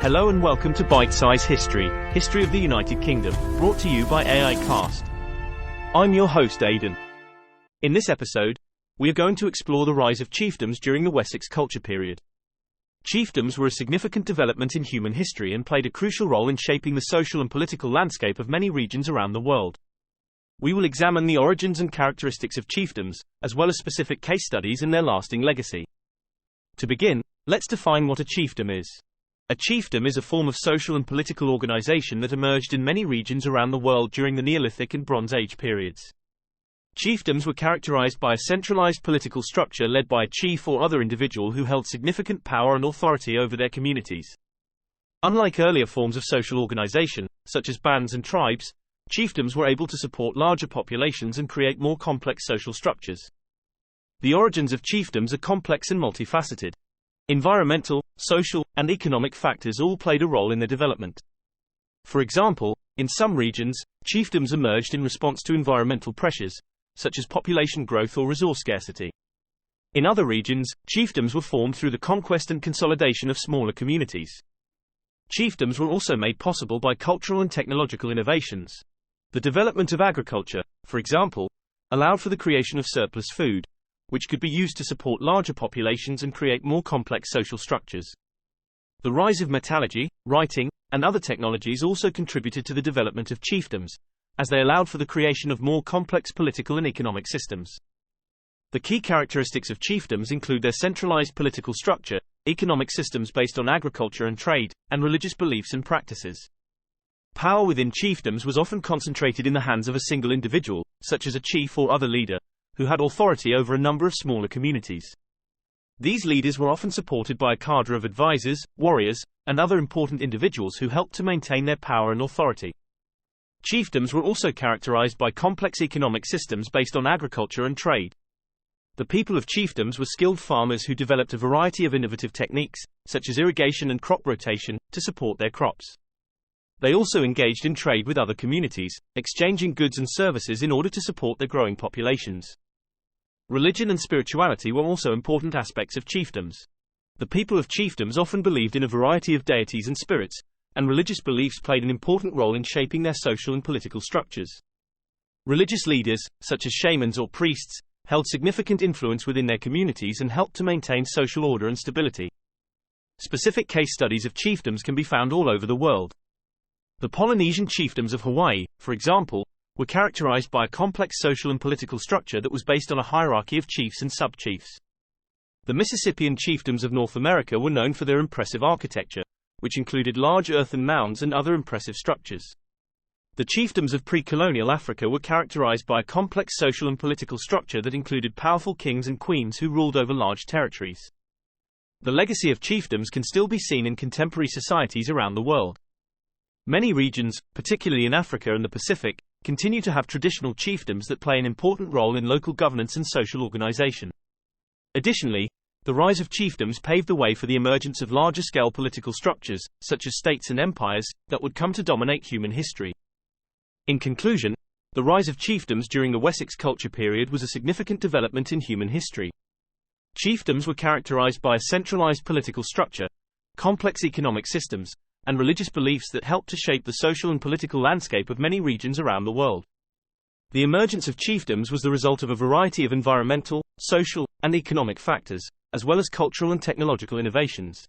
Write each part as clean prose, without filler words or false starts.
Hello and welcome to Bite-Size History, History of the United Kingdom, brought to you by AI Cast. I'm your host Aidan. In this episode, we are going to explore the rise of chiefdoms during the Wessex Culture period. Chiefdoms were a significant development in human history and played a crucial role in shaping the social and political landscape of many regions around the world. We will examine the origins and characteristics of chiefdoms, as well as specific case studies and their lasting legacy. To begin, let's define what a chiefdom is. A chiefdom is a form of social and political organization that emerged in many regions around the world during the Neolithic and Bronze Age periods. Chiefdoms were characterized by a centralized political structure led by a chief or other individual who held significant power and authority over their communities. Unlike earlier forms of social organization, such as bands and tribes, chiefdoms were able to support larger populations and create more complex social structures. The origins of chiefdoms are complex and multifaceted. Environmental, social, and economic factors all played a role in their development. For example, in some regions, chiefdoms emerged in response to environmental pressures, such as population growth or resource scarcity. In other regions, chiefdoms were formed through the conquest and consolidation of smaller communities. Chiefdoms were also made possible by cultural and technological innovations. The development of agriculture, for example, allowed for the creation of surplus food, which could be used to support larger populations and create more complex social structures. The rise of metallurgy, writing, and other technologies also contributed to the development of chiefdoms, as they allowed for the creation of more complex political and economic systems. The key characteristics of chiefdoms include their centralized political structure, economic systems based on agriculture and trade, and religious beliefs and practices. Power within chiefdoms was often concentrated in the hands of a single individual, such as a chief or other leader, who had authority over a number of smaller communities. These leaders were often supported by a cadre of advisors, warriors, and other important individuals who helped to maintain their power and authority. Chiefdoms were also characterized by complex economic systems based on agriculture and trade. The people of chiefdoms were skilled farmers who developed a variety of innovative techniques, such as irrigation and crop rotation, to support their crops. They also engaged in trade with other communities, exchanging goods and services in order to support their growing populations. Religion and spirituality were also important aspects of chiefdoms. The people of chiefdoms often believed in a variety of deities and spirits, and religious beliefs played an important role in shaping their social and political structures. Religious leaders, such as shamans or priests, held significant influence within their communities and helped to maintain social order and stability. Specific case studies of chiefdoms can be found all over the world. The Polynesian chiefdoms of Hawaii, for example, were characterized by a complex social and political structure that was based on a hierarchy of chiefs and sub-chiefs. The Mississippian chiefdoms of North America were known for their impressive architecture, which included large earthen mounds and other impressive structures. The chiefdoms of pre-colonial Africa were characterized by a complex social and political structure that included powerful kings and queens who ruled over large territories. The legacy of chiefdoms can still be seen in contemporary societies around the world. Many regions, particularly in Africa and the Pacific, continue to have traditional chiefdoms that play an important role in local governance and social organization. Additionally, the rise of chiefdoms paved the way for the emergence of larger-scale political structures, such as states and empires, that would come to dominate human history. In conclusion, the rise of chiefdoms during the Wessex Culture period was a significant development in human history. Chiefdoms were characterized by a centralized political structure, complex economic systems, and religious beliefs that helped to shape the social and political landscape of many regions around the world. The emergence of chiefdoms was the result of a variety of environmental, social, and economic factors, as well as cultural and technological innovations.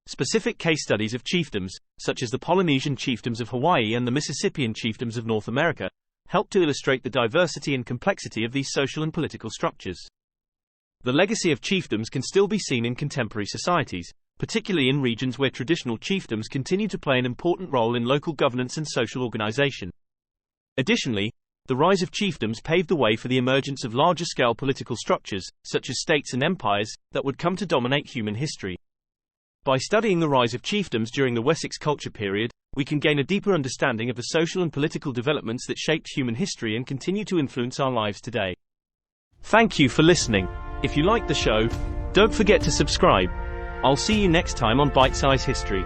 Specific case studies of chiefdoms, such as the Polynesian chiefdoms of Hawaii and the Mississippian chiefdoms of North America, help to illustrate the diversity and complexity of these social and political structures. The legacy of chiefdoms can still be seen in contemporary societies, particularly in regions where traditional chiefdoms continue to play an important role in local governance and social organization. Additionally, the rise of chiefdoms paved the way for the emergence of larger-scale political structures, such as states and empires, that would come to dominate human history. By studying the rise of chiefdoms during the Wessex Culture period, we can gain a deeper understanding of the social and political developments that shaped human history and continue to influence our lives today. Thank you for listening. If you liked the show, don't forget to subscribe. I'll see you next time on Bite-Size History.